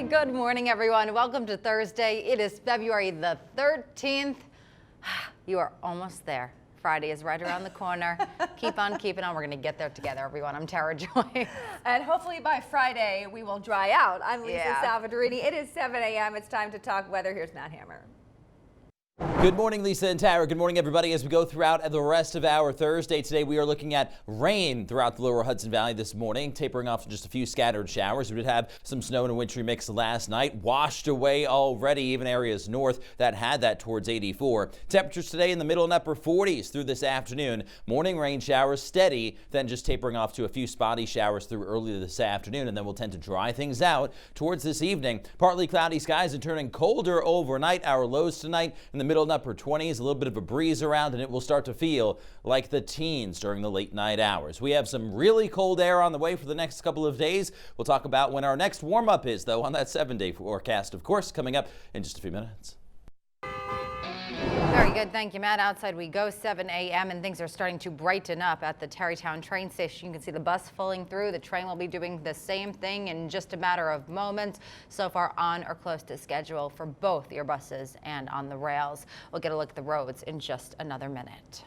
Good morning, everyone. Welcome to Thursday. It is February the 13th. You are almost there. Friday is right around the corner. Keep on keeping on. We're going to get there together, everyone. I'm Tara Joy. And hopefully by Friday, we will dry out. I'm Lisa Salvadorini. It is 7 a.m. It's time to talk weather. Here's Matt Hammer. Good morning, Lisa and Tara. Good morning, everybody. As we go throughout the rest of our Thursday today, we are looking at rain throughout the lower Hudson Valley this morning, tapering off to just a few scattered showers. We did have some snow and a wintry mix last night, washed away already, even areas north that had that towards 84. Temperatures today in the middle and upper 40s through this afternoon. Morning rain showers steady, then just tapering off to a few spotty showers through early this afternoon, and then we'll tend to dry things out towards this evening. Partly cloudy skies and turning colder overnight. Our lows tonight in the middle and upper 20s, a little bit of a breeze around, and it will start to feel like the teens during the late night hours. We have some really cold air on the way for the next couple of days. We'll talk about when our next warm-up is, though, on that 7-day forecast, of course, coming up in just a few minutes. Very good. Thank you, Matt. Outside we go, 7 a.m. and things are starting to brighten up at the Tarrytown train station. You can see the bus pulling through. The train will be doing the same thing in just a matter of moments. So far on or close to schedule for both your buses and on the rails. We'll get a look at the roads in just another minute.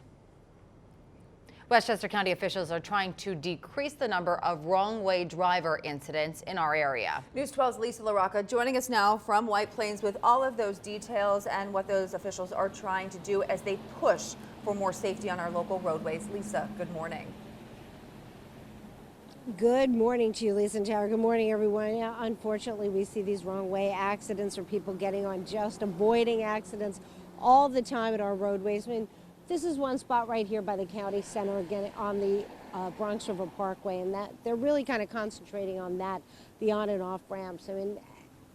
Westchester County officials are trying to decrease the number of wrong-way driver incidents in our area. News 12's Lisa LaRocca joining us now from White Plains with all of those details and what those officials are trying to do as they push for more safety on our local roadways. Lisa, good morning. Good morning to you, Lisa and Tara. Good morning, everyone. Yeah, unfortunately, we see these wrong-way accidents or people getting on just avoiding accidents all the time at our roadways. I mean, this is one spot right here by the county center, again on the Bronx River Parkway, and that they're really kind of concentrating on that, the on and off ramps. I mean,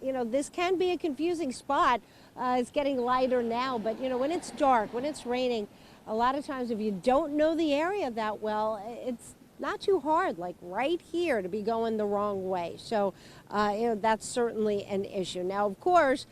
you know, this can be a confusing spot. It's getting lighter now, but you know, when it's dark, when it's raining, a lot of times if you don't know the area that well, it's not too hard, like right here, to be going the wrong way. So, you know, that's certainly an issue. Now, of course,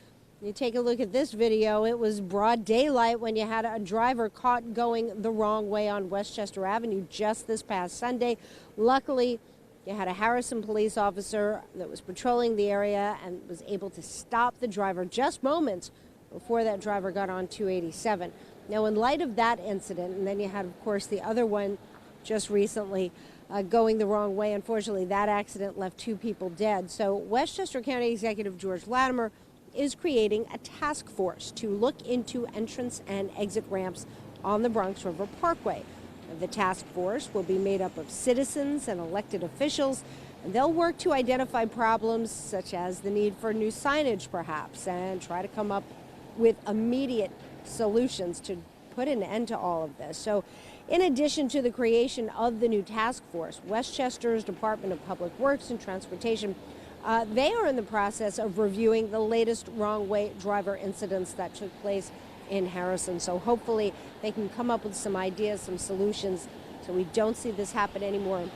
you take a look at this video, it was broad daylight when you had a driver caught going the wrong way on Westchester Avenue just this past Sunday. Luckily, you had a Harrison police officer that was patrolling the area and was able to stop the driver just moments before that driver got on 287. Now, in light of that incident, and then you had, of course, the other one just recently going the wrong way. Unfortunately, that accident left 2 people dead. So Westchester County Executive George Latimer is creating a task force to look into entrance and exit ramps on the Bronx River Parkway. The task force will be made up of citizens and elected officials, and they'll work to identify problems such as the need for new signage perhaps, and try to come up with immediate solutions to put an end to all of this. So in addition to the creation of the new task force, Westchester's Department of Public Works and Transportation they are in the process of reviewing the latest wrong-way driver incidents that took place in Harrison. So hopefully they can come up with some ideas, some solutions, so we don't see this happen anymore.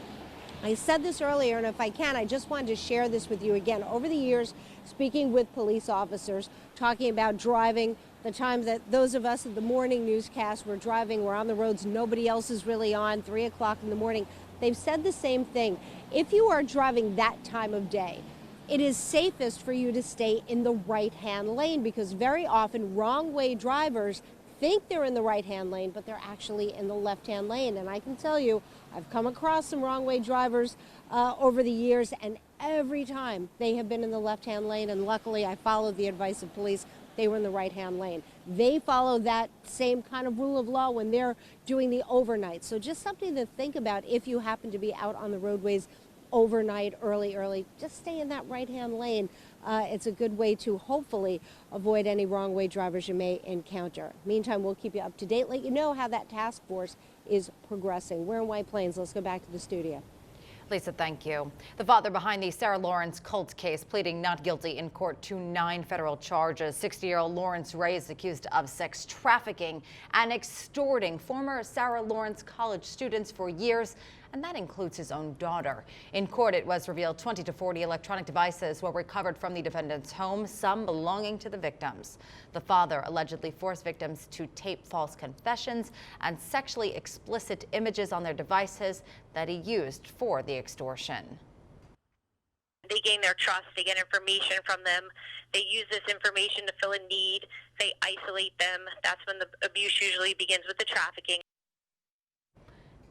I said this earlier, and if I can, I just wanted to share this with you again. Over the years, speaking with police officers, talking about driving, the time that those of us at the morning newscast were driving, we're on the roads, nobody else is really on, 3 o'clock in the morning, they've said the same thing. If you are driving that time of day, it is safest for you to stay in the right-hand lane, because very often wrong-way drivers think they're in the right-hand lane, but they're actually in the left-hand lane. And I can tell you, I've come across some wrong-way drivers over the years, and every time they have been in the left-hand lane, and luckily I followed the advice of police, they were in the right-hand lane. They follow that same kind of rule of law when they're doing the overnight. So just something to think about if you happen to be out on the roadways overnight, early, just stay in that right-hand lane. It's a good way to hopefully avoid any wrong-way drivers you may encounter. Meantime, we'll keep you up to date, let you know how that task force is progressing. We're in White Plains. Let's go back to the studio. Lisa, thank you. The father behind the Sarah Lawrence cult case pleading not guilty in court to 9 federal charges. 60-year-old Lawrence Ray is accused of sex trafficking and extorting former Sarah Lawrence college students for years, and that includes his own daughter. In court, it was revealed 20 to 40 electronic devices were recovered from the defendant's home, some belonging to the victims. The father allegedly forced victims to tape false confessions and sexually explicit images on their devices that he used for the extortion. They gain their trust. They get information from them. They use this information to fill a need. They isolate them. That's when the abuse usually begins, with the trafficking.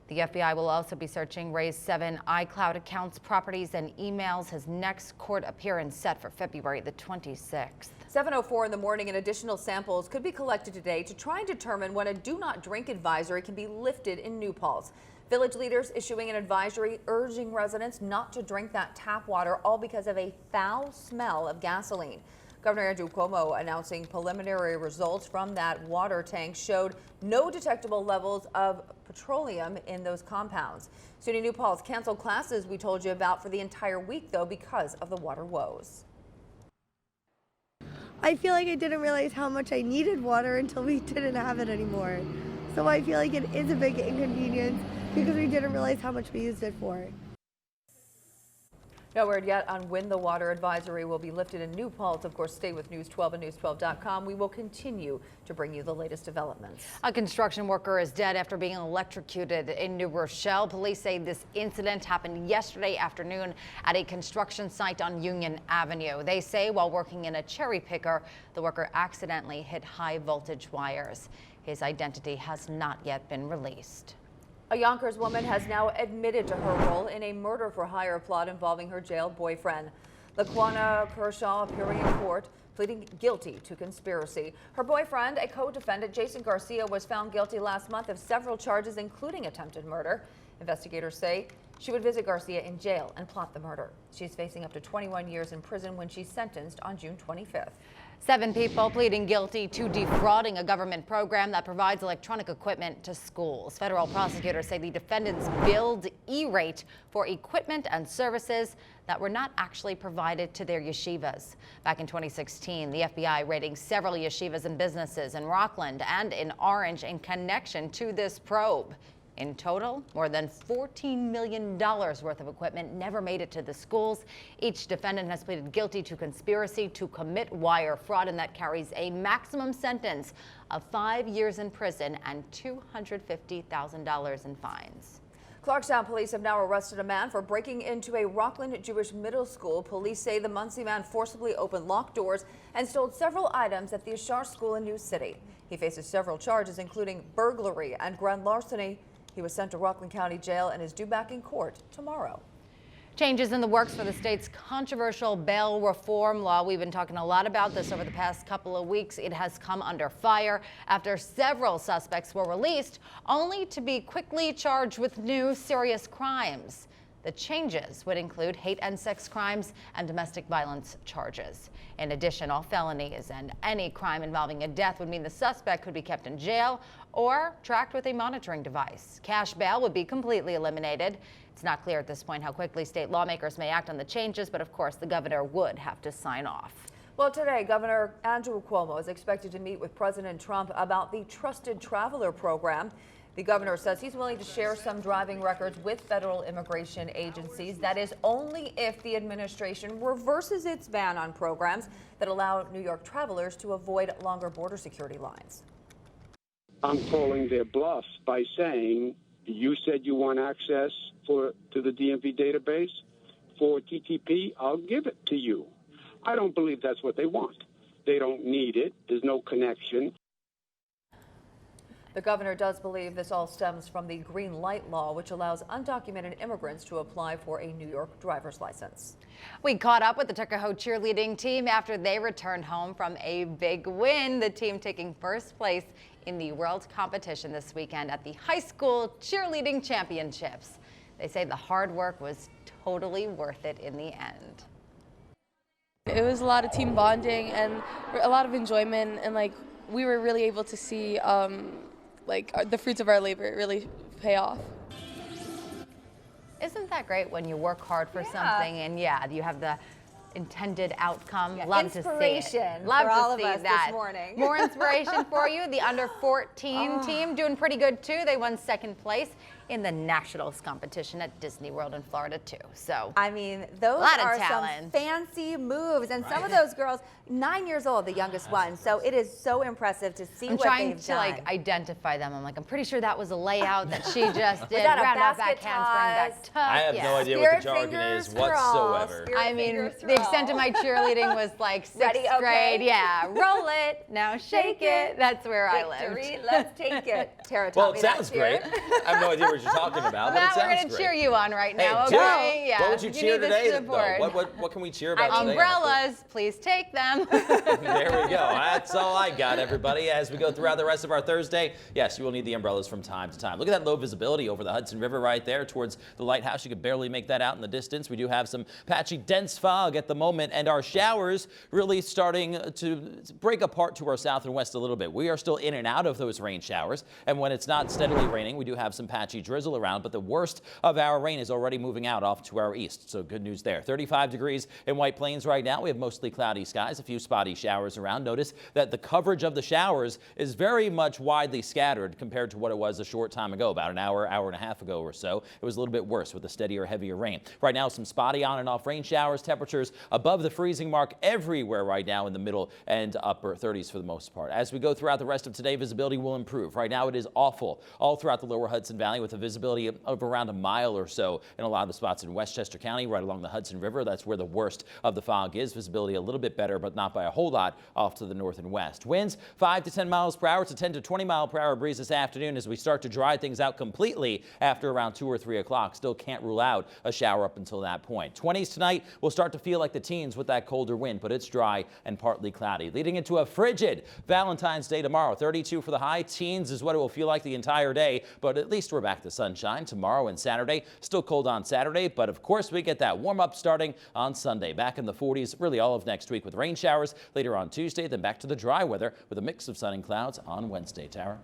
The FBI will also be searching Ray's 7 iCloud accounts, properties, and emails. His next court appearance set for February the 26th. 7:04 in the morning, and additional samples could be collected today to try and determine when a do not drink advisory can be lifted in New Paltz. Village leaders issuing an advisory urging residents not to drink that tap water, all because of a foul smell of gasoline. Governor Andrew Cuomo announcing preliminary results from that water tank showed no detectable levels of petroleum in those compounds. SUNY New Paltz canceled classes we told you about for the entire week, though, because of the water woes. I feel like I didn't realize how much I needed water until we didn't have it anymore. So I feel like it is a big inconvenience because we didn't realize how much we used it for. No word yet on when the water advisory will be lifted in New Paltz. Of course, stay with News 12 and News12.com. We will continue to bring you the latest developments. A construction worker is dead after being electrocuted in New Rochelle. Police say this incident happened yesterday afternoon at a construction site on Union Avenue. They say while working in a cherry picker, the worker accidentally hit high voltage wires. His identity has not yet been released. A Yonkers woman has now admitted to her role in a murder-for-hire plot involving her jailed boyfriend. Laquana Kershaw appearing in court, pleading guilty to conspiracy. Her boyfriend, a co-defendant, Jason Garcia, was found guilty last month of several charges, including attempted murder. Investigators say she would visit Garcia in jail and plot the murder. She's facing up to 21 years in prison when she's sentenced on June 25th. 7 people pleading guilty to defrauding a government program that provides electronic equipment to schools. Federal prosecutors say the defendants billed E-rate for equipment and services that were not actually provided to their yeshivas. Back in 2016, the FBI raiding several yeshivas and businesses in Rockland and in Orange in connection to this probe. In total, more than $14 million worth of equipment never made it to the schools. Each defendant has pleaded guilty to conspiracy to commit wire fraud, and that carries a maximum sentence of 5 years in prison and $250,000 in fines. Clarkstown police have now arrested a man for breaking into a Rockland Jewish middle school. Police say the Muncie man forcibly opened locked doors and stole several items at the Ashar School in New City. He faces several charges, including burglary and grand larceny. He was sent to Rockland County Jail and is due back in court tomorrow. Changes in the works for the state's controversial bail reform law. We've been talking a lot about this over the past couple of weeks. It has come under fire after several suspects were released, only to be quickly charged with new serious crimes. The changes would include hate and sex crimes and domestic violence charges. In addition, all felonies and any crime involving a death would mean the suspect could be kept in jail or tracked with a monitoring device. Cash bail would be completely eliminated. It's not clear at this point how quickly state lawmakers may act on the changes, but of course the governor would have to sign off. Well, today, Governor Andrew Cuomo is expected to meet with President Trump about the Trusted Traveler program. The governor says he's willing to share some driving records with federal immigration agencies. That is only if the administration reverses its ban on programs that allow New York travelers to avoid longer border security lines. I'm calling their bluff by saying, you said you want access to the DMV database for TTP, I'll give it to you. I don't believe that's what they want. They don't need it. There's no connection. The governor does believe this all stems from the green light law, which allows undocumented immigrants to apply for a New York driver's license. We caught up with the Tuckahoe cheerleading team after they returned home from a big win. The team taking first place in the world competition this weekend at the high school cheerleading championships. They say the hard work was totally worth it in the end. It was a lot of team bonding and a lot of enjoyment, and we were really able to see the fruits of our labor really pay off. Isn't that great when you work hard for something and you have the intended outcome? Love to see inspiration it. Love for all to of see us that. this morning. More inspiration for you. The under 14 team doing pretty good too. They won second place in the nationals competition at Disney World in Florida too. So I mean, those lot of are talent. some fancy moves, and some of those girls, 9 years old, the youngest one. So it is so impressive to see I'm what trying they've to done. like identify them. I'm like, I'm pretty sure that was a layout that she just did. that a Round-off basket back handspring, back tuck. I have yeah. no idea what the Spirit jargon fingers is for all. whatsoever. Spirit I mean, fingers for the extent all. of my cheerleading was like 6th Ready? Okay. grade. Yeah, roll it, now shake it. That's where I Victory, lived. let's take it. Tara Well, taught it me that sounds cheer. great. I have no idea what you're talking about, but Matt, it we're sounds gonna great. cheer you on right Hey, now, do it. okay? Yeah. What would you cheer need the today? support. Though? What can we cheer about today? Umbrellas, please take them. There we go. That's all I got, everybody. As we go throughout the rest of our Thursday, yes, you will need the umbrellas from time to time. Look at that low visibility over the Hudson River right there towards the lighthouse. You could barely make that out in the distance. We do have some patchy, dense fog at the moment, and our showers really starting to break apart to our south and west a little bit. We are still in and out of those rain showers, and when it's not steadily raining, we do have some patchy drizzle around, but the worst of our rain is already moving out off to our east, so good news there. 35 degrees in White Plains right now. We have mostly cloudy skies, a few spotty showers around. Notice that the coverage of the showers is very much widely scattered compared to what it was a short time ago, about an hour and a half ago or so. It was a little bit worse with the steadier, heavier rain. Right now, some spotty on and off rain showers, temperatures above the freezing mark everywhere right now in the middle and upper 30s for the most part. As we go throughout the rest of today, visibility will improve. Right now, it is awful all throughout the lower Hudson Valley with a visibility of around a mile or so in a lot of the spots in Westchester County, right along the Hudson River. That's where the worst of the fog is. Visibility a little bit better, but not by a whole lot off to the north and west. Winds 5 to 10 miles per hour to 10 to 20 mile per hour breeze this afternoon as we start to dry things out completely after around 2 or 3 o'clock. Still can't rule out a shower up until that point. 20s tonight will start to feel like the teens with that colder wind, but it's dry and partly cloudy, leading into a frigid Valentine's Day tomorrow. 32 for the high. Teens is what it will feel like the entire day, but at least we're back to sunshine tomorrow and Saturday. Still cold on Saturday, but of course we get that warm up starting on Sunday. Back in the 40s really all of next week with rain showers later on Tuesday, then back to the dry weather with a mix of sun and clouds on Wednesday. Tara?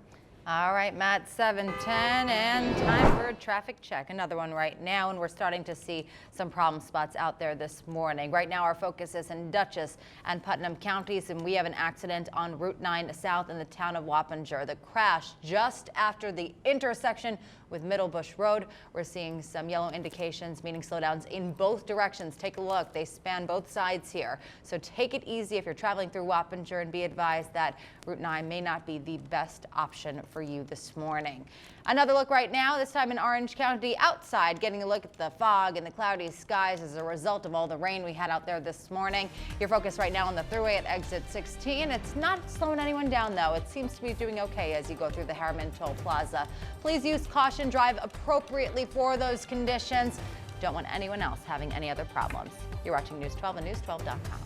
All right, Matt, 7:10, and time for a traffic check. Another one right now, and we're starting to see some problem spots out there this morning. Right now, our focus is in Dutchess and Putnam counties, and we have an accident on Route 9 South in the town of Wappinger. The crash just after the intersection with Middle Bush Road. We're seeing some yellow indications, meaning slowdowns in both directions. Take a look. They span both sides here. So take it easy if you're traveling through Wappinger, and be advised that Route 9 may not be the best option for you this morning. Another look right now, this time in Orange County, outside, getting a look at the fog and the cloudy skies as a result of all the rain we had out there this morning. Your focus right now on the thruway at exit 16. It's not slowing anyone down, though. It seems to be doing okay as you go through the Harriman Toll Plaza. Please use caution, drive appropriately for those conditions. Don't want anyone else having any other problems. You're watching News 12 and News12.com.